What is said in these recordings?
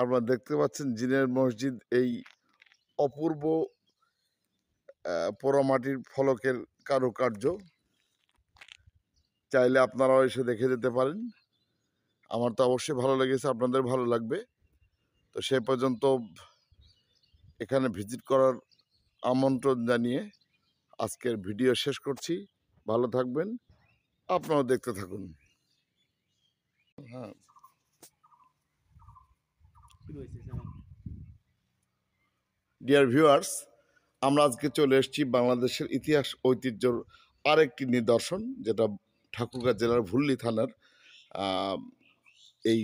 আপনারা দেখতে পাচ্ছেন জিনের মসজিদ, এই অপূর্ব পোড়ামাটির ফলকের কারুকার্য। চাইলে আপনারাও এসে দেখে যেতে পারেন। আমার তো অবশ্যই ভালো লেগেছে, আপনাদের ভালো লাগবে। তো সে পর্যন্ত এখানে ভিজিট করার আমন্ত্রণ জানিয়ে আজকের ভিডিও শেষ করছি। ভালো থাকবেন, আপনারাও দেখতে থাকুন। হ্যাঁ, ডিয়ার ভিউয়ার্স, আমরা আজকে চলে এসেছি বাংলাদেশের ইতিহাস ঐতিহ্যর আরেকটি নিদর্শন, যেটা ঠাকুরগাঁও জেলার ভুল্লি থানার এই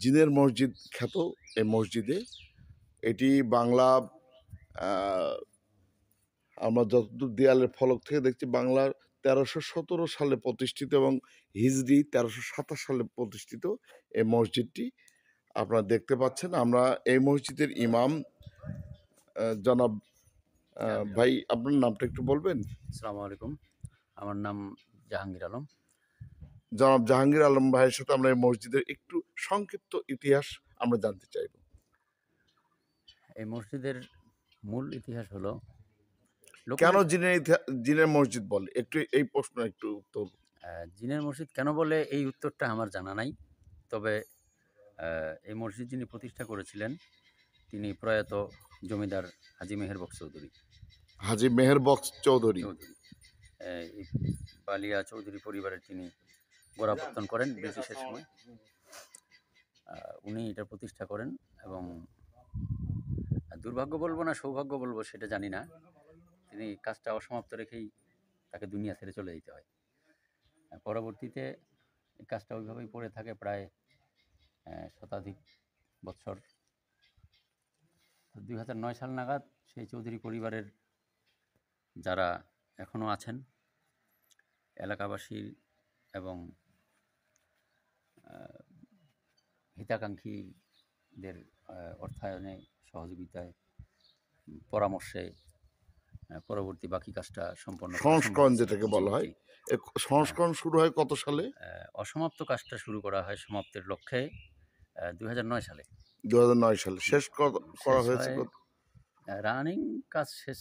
জিনের মসজিদ খ্যাত এই মসজিদে। এটি বাংলা, আমরা যতদূর দেয়ালের ফলক থেকে দেখছি, বাংলার 1317 সালে প্রতিষ্ঠিত এবং হিজরি 1327 সালে প্রতিষ্ঠিত এই মসজিদটি আপনারা দেখতে পাচ্ছেন। আমরা এই মসজিদের ইমাম জনাব, ভাই আপনার নামটা একটু বলবেন? আসসালামু আলাইকুম, আমার নাম জাহাঙ্গীর আলম। জনাব জাহাঙ্গীর আলম ভাইয়ের সাথে আমরা এই মসজিদের একটু সংক্ষিপ্ত ইতিহাস আমরা জানতে চাইব। এই মসজিদের মূল ইতিহাস হলো কেন জিনের মসজিদ বলে, একটু এই প্রশ্ন একটু উত্তর। জিনের মসজিদ কেন বলে এই উত্তরটা আমার জানা নাই। তবে এই মসজিদ যিনি প্রতিষ্ঠা করেছিলেন তিনি প্রয়াত জমিদার হাজী মেহের বক্স চৌধুরী। হাজী মেহের বক্স চৌধুরী এই বালিয়া চৌধুরী পরিবারের তিনি গোড়াপত্তন করেন ব্রিটিশের সময়। উনি এটা প্রতিষ্ঠা করেন এবং দুর্ভাগ্য বলবো না সৌভাগ্য বলবো সেটা জানি না, তিনি কাজটা অসমাপ্ত রেখেই তাকে দুনিয়া ছেড়ে চলে যেতে হয়। পরবর্তীতে এই কাজটা ওইভাবেই পড়ে থাকে প্রায় শতাধিক বৎসর। 2009 সাল নাগাদ সেই চৌধুরী পরিবারের যারা এখনও আছেন, এলাকাবাসী এবং হিতাকাঙ্ক্ষীদের অর্থায়নে, সহযোগিতায়, পরামর্শে পরবর্তী বাকি কাজটা সম্পন্ন সংস্করণ যেটাকে বলা হয়। সংস্করণ শুরু হয় কত সালে? অসমাপ্ত কাজটা শুরু করা হয় সমাপ্তের লক্ষ্যে 2009 সালে। 2009 সালে শেষ করা হয়েছে। রানিং কাজ শেষ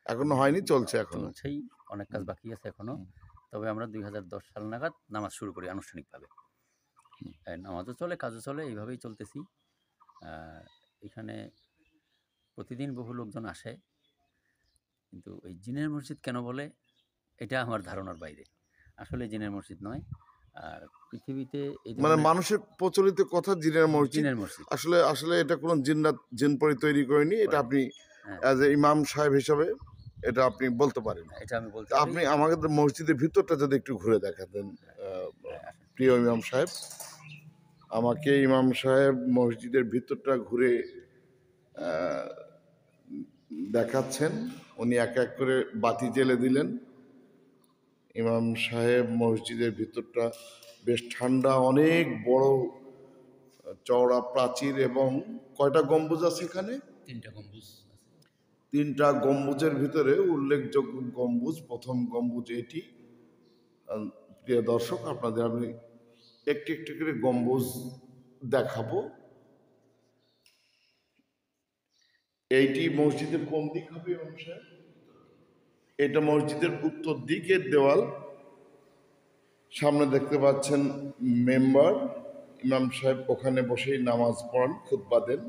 এখনো হয়নি, চলছে, চলছেই, অনেক কাজ বাকি আছে এখনো। তবে আমরা 2010 সাল নাগাদ নামাজ শুরু করি আনুষ্ঠানিকভাবে। নামাজও চলে, কাজও চলে, এইভাবেই চলতেছি। এখানে প্রতিদিন বহু লোকজন আসে, কিন্তু এই জিনের মসজিদ কেন বলে এটা আমার ধারণার বাইরে। আসলে জিনের মসজিদ নয়। আর পৃথিবীতে মানে মানুষের প্রচলিত কথা জিনের মসজিদ, আসলে আসলে এটা কোনো জিনপরি তৈরি করেনি। এটা আপনি অ্যাজ এ ইমাম সাহেব হিসাবে এটা আপনি বলতে পারেন। এটা আমি বলতে আপনি আমাদের মসজিদের ভিতরটা যদি একটু ঘুরে দেখাতেন প্রিয় ইমাম সাহেব। আমাকে ইমাম সাহেব মসজিদের ভিতরটা ঘুরে দেখাচ্ছেন। উনি এক এক করে বাতি জ্বেলে দিলেন। ইমাম সাহেব মসজিদের ভিতরটা বেশ ঠান্ডা, অনেক বড় চওড়া প্রাচীর এবং কয়টা গম্বুজ আছে এখানে? 3টা গম্বুজ। 3টা গম্বুজের ভিতরে উল্লেখযোগ্য গম্বুজ, প্রথম গম্বুজ এটি। প্রিয় দর্শক, আপনাদের আমি একটি একটি করে গম্বুজ দেখাবো। এইটি মসজিদের কোন দিক হবে ইমাম সাহেব? এটা মসজিদের উত্তর দিকের দেওয়াল। সামনে দেখতে পাচ্ছেন মেম্বার, ইমাম সাহেব ওখানে বসেই নামাজ পড়ান, খুতবা দেন।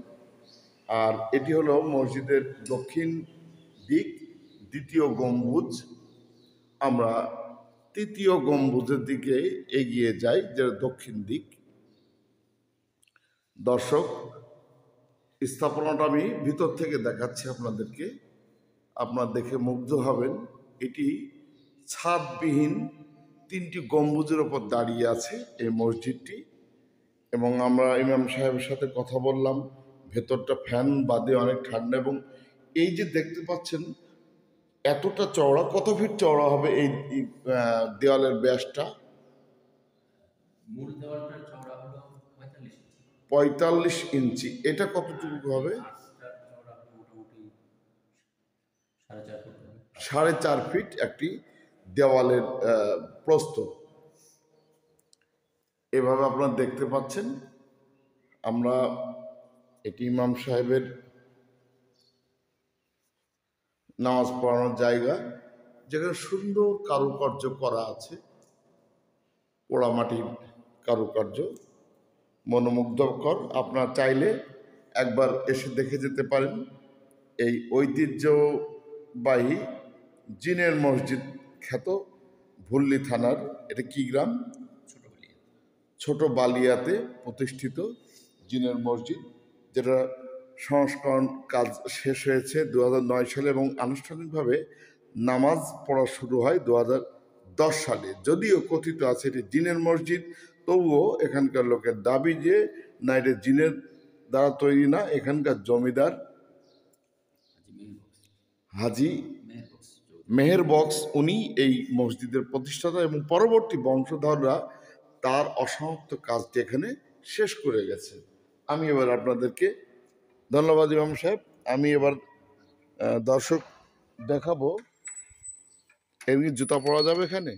আর এটি হলো মসজিদের দক্ষিণ দিক, দ্বিতীয় গম্বুজ। আমরা তৃতীয় গম্বুজের দিকে এগিয়ে যাই, যেটা দক্ষিণ দিক। দর্শক, স্থাপনাটা আমি ভিতর থেকে দেখাচ্ছি আপনাদেরকে, আপনারা দেখে মুগ্ধ হবেন। এটি ছাদবিহীন 3টি গম্বুজের ওপর দাঁড়িয়ে আছে এই মসজিদটি। এবং আমরা ইমাম সাহেবের সাথে কথা বললাম, ভেতরটা ফ্যান বাদে অনেক ঠান্ডা। এবং এই যে দেখতে পাচ্ছেন এতটা চওড়া, কত ফিট চওড়া হবে এই দেওয়ালের ব্যাসটা? মূল দেওয়ালটার চওড়া হলো 45 ইঞ্চি। এটা কতটুকু হবে? মোটামুটি 4.5 ফিট একটি দেওয়ালের প্রস্থ। এভাবে আপনারা দেখতে পাচ্ছেন। আমরা এটি ইমাম সাহেবের নামাজ পড়ানোর জায়গা, যেখানে সুন্দর কারুকার্য করা আছে, পোড়ামাটির কারুকার্য মনোমুগ্ধকর। আপনারা চাইলে একবার এসে দেখে যেতে পারেন এই ঐতিহ্যবাহী জিনের মসজিদ খ্যাত ভুল্লি থানার, এটা কি গ্রাম? ছোট বালিয়াতে প্রতিষ্ঠিত জিনের মসজিদ, যেটা সংস্করণ কাজ শেষ হয়েছে 2009 সালে এবং আনুষ্ঠানিকভাবে নামাজ পড়া শুরু হয় 2010 সালে। যদিও কথিত আছে এটি জিনের মসজিদ, তবুও এখানকার লোকের দাবি যে না, এটা জিনের দ্বারা তৈরি না। এখানকার জমিদার হাজি মেহের বক্স, উনি এই মসজিদের প্রতিষ্ঠাতা এবং পরবর্তী বংশধররা তার অসমাপ্ত কাজটি এখানে শেষ করে গেছে। আমি এবার আপনাদেরকে, ধন্যবাদ ইমাম সাহেব, আমি এবার দর্শক দেখাবো। এমনি জুতা পরা যাবে এখানে?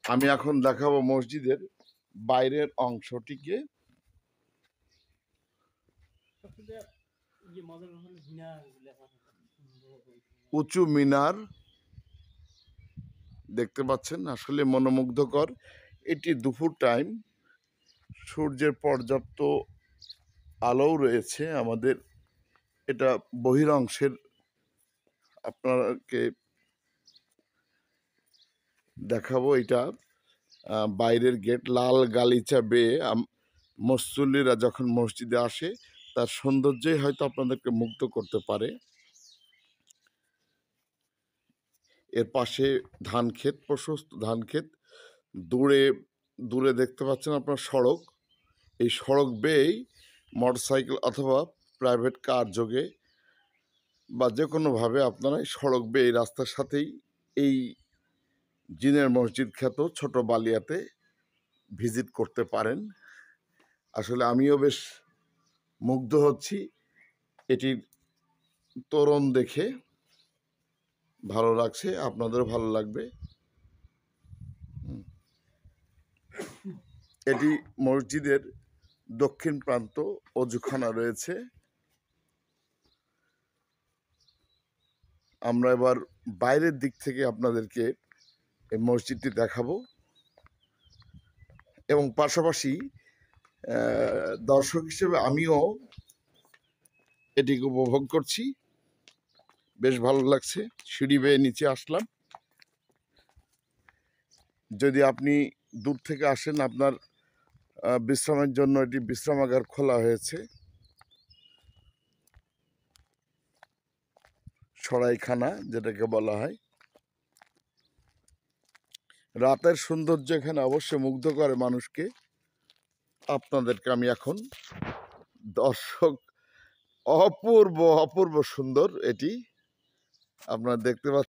আমি এখন দেখাবো মসজিদের বাইরের অংশটিকে। উঁচু মিনার দেখতে পাচ্ছেন, আসলে মনোমুগ্ধকর। এটি দুপুর টাইম, সূর্যের পর্যাপ্ত আলোও রয়েছে। আমাদের এটা বহিরংশের আপনাকে দেখাবো। এটা বাইরের গেট, লাল গালিচা বেয়ে মুসল্লিরা যখন মসজিদে আসে তার সৌন্দর্যই হয়তো আপনাদেরকে মুগ্ধ করতে পারে। এর পাশে ধান ক্ষেত, প্রশস্ত ধান ক্ষেত, দূরে দূরে দেখতে পাচ্ছেন আপনার সড়ক। এই সড়ক বেয়েই মোটরসাইকেল অথবা প্রাইভেট কার যোগে বা যে কোনোভাবে আপনারা এই সড়ক বেয়ে এই রাস্তার সাথেই এই জিনের মসজিদ খ্যাত ছোট বালিয়াতে ভিজিট করতে পারেন। আসলে আমিও বেশ মুগ্ধ হচ্ছি এটির তোরণ দেখে, ভালো লাগছে, আপনাদেরও ভালো লাগবে। এটি মসজিদের দক্ষিণ প্রান্ত, অজুখানা রয়েছে। আমরা এবার বাইরের দিক থেকে আপনাদেরকে এই মসজিদটি দেখাবো এবং পাশাপাশি দর্শক হিসেবে আমিও এটিকে উপভোগ করছি, বেশ ভালো লাগছে। সিঁড়ি বেয়ে নিচে আসলাম। যদি আপনি দূর থেকে আসেন, আপনার বিশ্রামের জন্য এটি বিশ্রামাগার খোলা হয়েছে, সরাইখানা যেটাকে বলা হয়। রাতের সৌন্দর্য এখানে অবশ্যই মুগ্ধ করে মানুষকে। আপনাদেরকে আমি এখন দর্শক, অপূর্ব অপূর্ব সুন্দর এটি আপনারা দেখতে পাচ্ছেন।